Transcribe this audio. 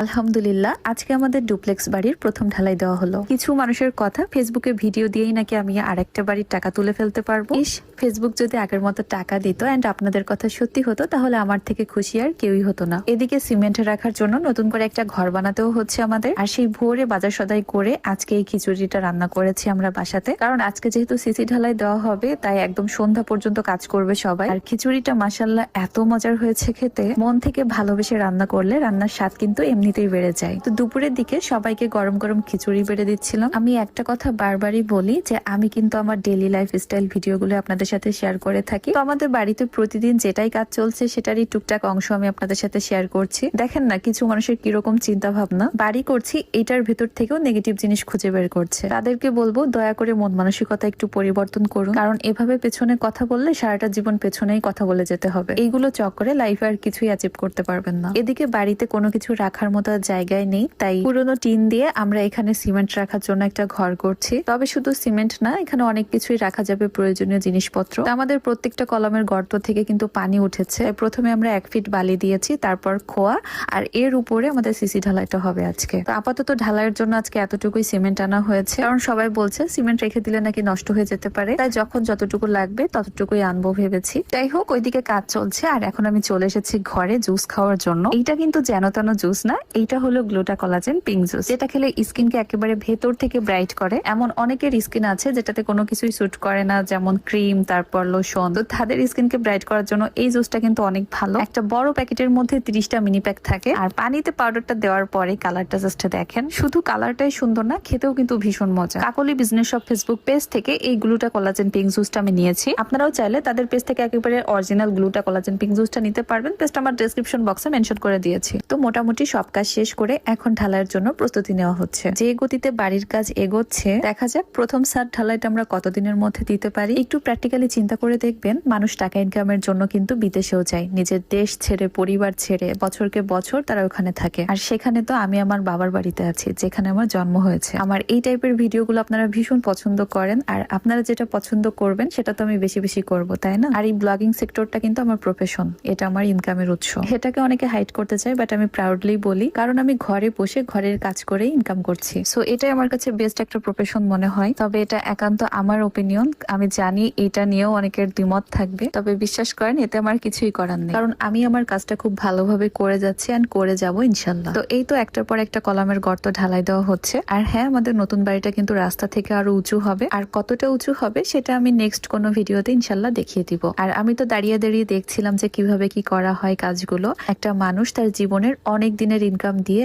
আলহামদুলিল্লাহ, আজকে আমাদের ডুপ্লেক্স বাড়ির প্রথম ঢালাই দেওয়া হলো। কিছু মানুষের কথা, ফেসবুকে ভিডিও দিয়েই নাকি আমি আরেকটা বাড়ির টাকা তুলে ফেলতে পারবো। ফেসবুক যদি আগের মতো টাকা দিত এন্ড আপনাদের কথা সত্যি হতো, তাহলে আমার থেকে খুশি আর কেউই হতো না। এদিকে সিমেন্ট রাখার জন্য নতুন করে একটা ঘর বানাতেও হচ্ছে আমাদের। আর সেই ভোরে বাজার সদাই করে আজকে এই খিচুড়িটা রান্না করেছি আমরা বাসাতে। কারণ আজকে যেহেতু সিসি ঢালাই দেওয়া হবে, তাই একদম সন্ধ্যা পর্যন্ত কাজ করবে সবাই। আর খিচুড়িটা মাশাআল্লাহ এত মজার হয়েছে খেতে। মন থেকে ভালোবেসে রান্না করলে রান্নার স্বাদ কিন্তু এমনিতেই বেড়ে যায়। তো দুপুরের দিকে সবাইকে গরম গরম খিচুড়ি বেড়ে দিচ্ছিলাম। আমি একটা কথা বারবারই বলি যে আমি কিন্তু আমার ডেইলি লাইফ স্টাইল ভিডিওগুলো আপনাদের সাথে শেয়ার করে থাকি। তো আমাদের বাড়িতে প্রতিদিন যেটাই কাজ চলছে সেটারই টুকটাক অংশ আমি আপনাদের সাথে শেয়ার করছি। দেখেন না কিছু মানুষের কিরকম চিন্তা ভাবনা। বাড়ি করছি, এটার ভেতর থেকেও নেগেটিভ জিনিস খুঁজে বের করছে। তাদেরকে বলবো দয়া করে মন মানসিকতা একটু পরিবর্তন করুন। কারণ এভাবে পেছনে কথা বললে সারাটা জীবন পেছনেই কথা বলে যেতে হবে। এইগুলো চক্করে লাইফে আর কিছুই অ্যাচিভ করতে পারবেন না। এদিকে বাড়িতে কোনো কিছু রাখার মতো জায়গায় নেই, তাই পুরোনো টিন দিয়ে আমরা এখানে সিমেন্ট রাখার জন্য একটা ঘর করছি। তবে শুধু সিমেন্ট না, এখানে অনেক কিছুই রাখা যাবে, প্রয়োজনীয় জিনিসপত্র। আমাদের প্রত্যেকটা কলমের গর্ত থেকে কিন্তু পানি উঠেছে। প্রথমে আমরা 1 ফিট বালি দিয়েছি, তারপর খোয়া, আর এর উপরে আমাদের সিসি ঢালাইটা হবে আজকে। তো আপাতত ঢালাইয়ের জন্য আজকে এতটুকুই সিমেন্ট আনা হয়েছে, কারণ সবাই বলছে সিমেন্ট রেখে দিলে নাকি নষ্ট হয়ে যেতে পারে। তাই যখন যতটুকু লাগবে ততটুকুই আনবো ভেবেছি। যাই হোক, ওইদিকে কাজ চলছে আর এখন আমি চলে এসেছি ঘরে জুস খাওয়ার জন্য। এইটা কিন্তু যেন তেন জুস না, এইটা হলো গ্লুটা কোলাজেন পিঙ্ক জুস, যেটা খেলে স্কিনকে একেবারে ভেতর থেকে ব্রাইট করে। এমন অনেকের স্কিন আছে যেটাতে কোনো কিছুই স্যুট করে না, যেমন ক্রিম, তারপর লোশন। তো তাদের স্কিনকে ব্রাইট করার জন্য এই জুসটা কিন্তু অনেক ভালো। একটা বড় প্যাকেটের মধ্যে 30টা মিনি প্যাক থাকে। আর পানিতে পাউডারটা দেওয়ার পরে কালারটা জাস্ট দেখেন, শুধু কালারটাই সুন্দর না, খেতেও কিন্তু ভীষণ মজা। কাকলি বিজনেস শপ ফেসবুক পেজ থেকে এই গ্লুটা কোলাজেন পিঙ্ক জুসটা আমি নিয়েছি। আপনারাও চাইলে তাদের পেজ থেকে একেবারে অরিজিনাল গ্লুটা কোলাজেন পিঙ্ক জুসটা নিতে পারবেন। পেজটা আমার ডেসক্রিপশন বক্সে মেনশন করে দিয়েছি। তো মোটামুটি সব কাজ শেষ করে এখন ঢালাইয়ের জন্য প্রস্তুতি নেওয়া হচ্ছে। যে গতিতে বাড়ির কাজ এগোচ্ছে, দেখা যাক প্রথম সার ঢালাইটা আমরা কতদিনের মধ্যে দিতে পারি। একটু প্র্যাকটিক্যালি চিন্তা করে দেখবেন, মানুষ টাকা ইনকামের জন্য কিন্তু বিদেশেও যায়, নিজের দেশ ছেড়ে, পরিবার ছেড়ে বছরকে বছর তারা ওখানে থাকে। আর সেখানে তো আমি আমার বাবার বাড়িতে আছি, যেখানে আমার জন্ম হয়েছে। আমার এই টাইপের ভিডিওগুলো আপনারা ভীষণ পছন্দ করেন, আর আপনারা যেটা পছন্দ করবেন সেটা তো আমি বেশি বেশি করব, তাই না? আর এই ব্লগিং সেক্টরটা কিন্তু আমার প্রফেশন, এটা আমার ইনকামের উৎস। এটাকে অনেকে হাইড করতে চায়, বাট আমি প্রাউডলি বলি, কারণ আমি ঘরে বসে ঘরের কাজ করেই ইনকাম করছি। সো এটাই আমার কাছে বেস্ট একটা প্রফেশন মনে হয়। তবে এটা একান্ত আমার ওপিনিয়ন। আমি জানি এটা নিয়েও অনেকের দ্বিমত থাকবে, তবে বিশ্বাস করেন এতে আমার কিছুই করার নেই, কারণ আমি আমার কাজটা খুব ভালোভাবে করে যাচ্ছি এন্ড করে যাব ইনশাল্লাহ। তো এই তো একটার পর একটা কলামের গর্ত ঢালাই দেওয়া হচ্ছে। আর হ্যাঁ, আমাদের নতুন বাড়িটা কিন্তু রাস্তা থেকে আরো উঁচু হবে, আর কতটা উঁচু হবে সেটা আমি নেক্সট কোনো ভিডিওতে ইনশাল্লাহ দেখিয়ে দিব। আর আমি তো দাঁড়িয়ে দাঁড়িয়ে দেখছিলাম যে কিভাবে কি করা হয় কাজগুলো। একটা মানুষ তার জীবনের অনেক দিনের ইনকাম দিয়ে